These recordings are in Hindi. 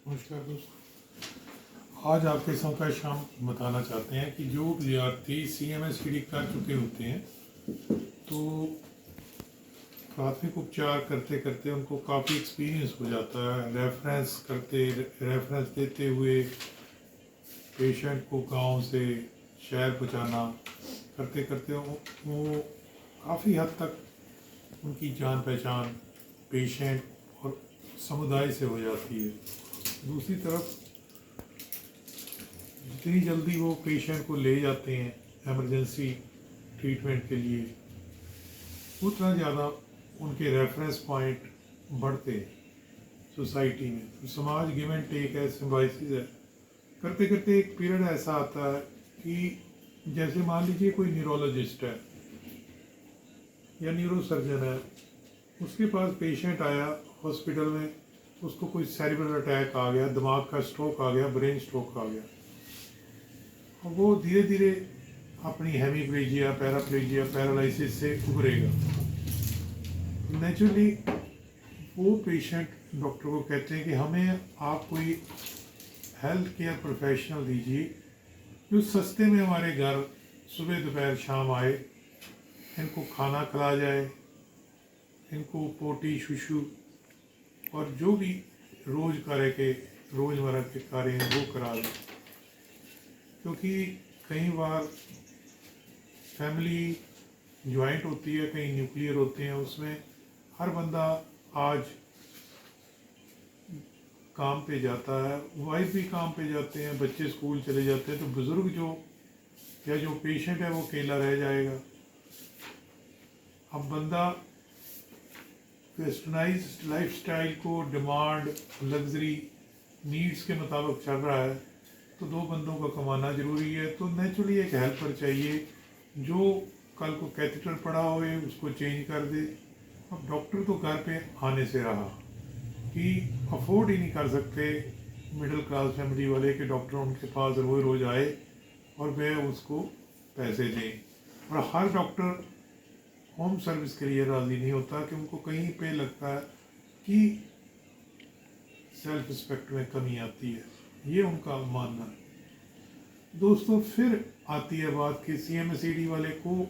नमस्कार दोस्तों, आज आपके साथ हम बताना चाहते हैं कि जो विद्यार्थी CMSCD कर चुके होते हैं तो प्राथमिक उपचार करते करते उनको काफ़ी एक्सपीरियंस हो जाता है। रेफरेंस देते हुए पेशेंट को गांव से शहर पहुंचाना करते करते वो काफ़ी हद तक उनकी जान पहचान पेशेंट और समुदाय से हो जाती है। दूसरी तरफ जितनी जल्दी वो पेशेंट को ले जाते हैं इमरजेंसी ट्रीटमेंट के लिए, उतना ज़्यादा उनके रेफरेंस पॉइंट बढ़ते हैं सोसाइटी में। तो समाज गिव एंड टेक है, सिम्बाइसिस है। करते करते एक पीरियड ऐसा आता है कि जैसे मान लीजिए कोई न्यूरोलॉजिस्ट है या न्यूरोसर्जन है, उसके पास पेशेंट आया हॉस्पिटल में, उसको कोई सेरिब्रल अटैक आ गया, दिमाग का स्ट्रोक आ गया, ब्रेन स्ट्रोक आ गया, और वो धीरे धीरे अपनी हेमीप्लेजिया, पैराप्लेजिया, पैरालिसिस से उभरेगा। नेचुरली वो पेशेंट डॉक्टर को कहते हैं कि हमें आप कोई हेल्थ केयर प्रोफेशनल दीजिए जो सस्ते में हमारे घर सुबह दोपहर शाम आए, इनको खाना खिला जाए, इनको पोटी शुशु और जो भी रोज़मर्रा के कार्य हैं वो करा दें। क्योंकि कई बार फैमिली जॉइंट होती है, कई न्यूक्लियर होते हैं, उसमें हर बंदा आज काम पे जाता है, वाइफ भी काम पे जाते हैं, बच्चे स्कूल चले जाते हैं, तो बुज़ुर्ग जो पेशेंट है वो अकेला रह जाएगा। अब बंदा वेस्टर्नाइज्ड लाइफस्टाइल को डिमांड, लग्जरी, नीड्स के मुताबिक चल रहा है, तो दो बंदों का कमाना ज़रूरी है। तो नेचुरली एक हेल्पर चाहिए जो कल को कैथेटर पड़ा होए उसको चेंज कर दे। अब डॉक्टर तो घर पे आने से रहा कि अफोर्ड ही नहीं कर सकते मिडिल क्लास फैमिली वाले कि डॉक्टर उनके पास रोज़ रोज़ आए और वह उसको पैसे दें। और हर डॉक्टर होम सर्विस के लिए राज़ी नहीं होता कि उनको कहीं पे लगता है कि सेल्फ रिस्पेक्ट में कमी आती है, ये उनका मानना है। दोस्तों, फिर आती है बात कि CMSCD वाले को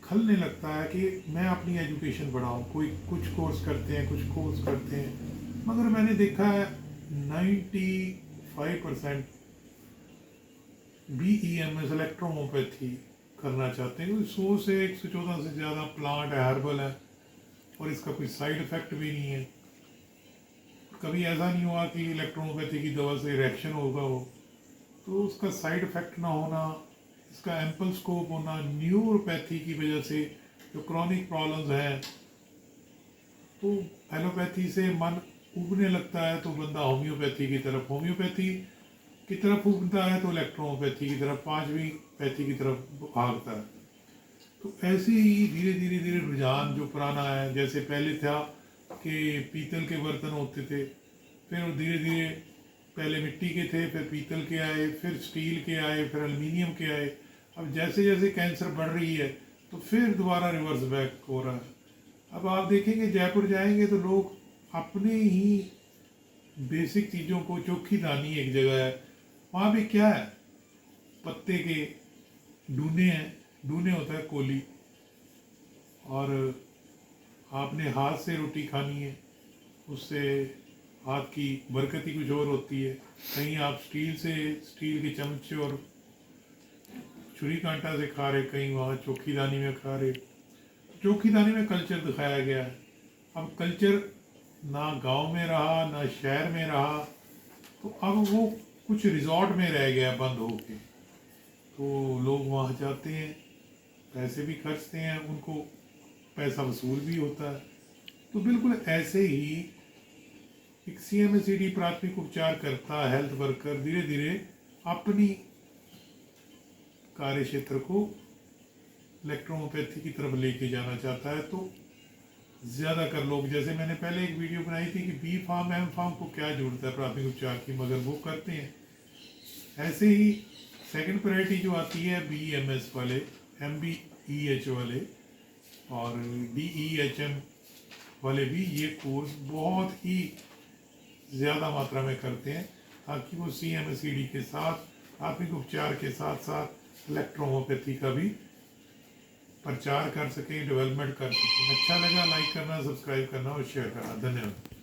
खलने लगता है कि मैं अपनी एजुकेशन बढ़ाऊँ, कोई कुछ कोर्स करते हैं, कुछ कोर्स करते हैं, मगर मैंने देखा है 95% BEMS इलेक्ट्रोहोम्योपैथी करना चाहते हैं। 100 से 114 से ज़्यादा प्लांट है, हर्बल है, और इसका कोई साइड इफ़ेक्ट भी नहीं है। कभी ऐसा नहीं हुआ कि इलेक्ट्रोहोम्योपैथी की दवा से रिएक्शन होगा हो, तो उसका साइड इफ़ेक्ट ना होना, इसका एम्पल स्कोप होना, न्यूरोपैथी की वजह से जो क्रॉनिक प्रॉब्लम्स हैं, तो एलोपैथी से मन उगने लगता है तो बंदा होम्योपैथी की तरफ उगता है, तो इलेक्ट्रोहोम्योपैथी की तरफ, पांचवी पैथी की तरफ भागता है। तो ऐसे ही धीरे धीरे धीरे रुझान जो पुराना है, जैसे पहले था कि पीतल के बर्तन होते थे, फिर धीरे धीरे पहले मिट्टी के थे, फिर पीतल के आए, फिर स्टील के आए, फिर एल्युमिनियम के आए। अब जैसे जैसे कैंसर बढ़ रही है तो फिर दोबारा रिवर्स बैक हो रहा है। अब आप देखेंगे जयपुर जाएंगे तो लोग अपने ही बेसिक चीज़ों को, चोखी दानी एक जगह है, वहाँ भी क्या है, पत्ते के डूने हैं, डूने होता है कोली, और आपने हाथ से रोटी खानी है, उससे हाथ की बरकत ही कुछ और होती है। कहीं आप स्टील के चमचे और छुरी कांटा से खा रहे, कहीं वहाँ चोखी दानी में खा रहे। चोखी दानी में कल्चर दिखाया गया है। अब कल्चर ना गांव में रहा ना शहर में रहा, तो अब वो कुछ रिजॉर्ट में रह गया बंद होके। तो लोग वहाँ जाते हैं, पैसे भी खर्चते हैं, उनको पैसा वसूल भी होता है। तो बिल्कुल ऐसे ही एक CMSCD प्राथमिक उपचार करता हेल्थ वर्कर धीरे धीरे अपनी कार्य क्षेत्र को इलेक्ट्रोहोम्योपैथी की तरफ लेके जाना चाहता है। तो ज़्यादातर लोग, जैसे मैंने पहले एक वीडियो बनाई थी कि बी फार्म एम फार्म को क्या जरूरत है प्राथमिक उपचार की, मगर वो करते हैं। ऐसे ही सेकंड प्रायोरिटी जो आती है BEMS वाले, MBEH वाले और DEHM वाले भी ये कोर्स बहुत ही ज़्यादा मात्रा में करते हैं, ताकि वो CMACD के साथ प्राथमिक उपचार के साथ साथ इलेक्ट्रोहोम्योपैथी का भी प्रचार कर सकें, डेवलपमेंट कर सकें। अच्छा लगा, लाइक करना, सब्सक्राइब करना और शेयर करना। धन्यवाद।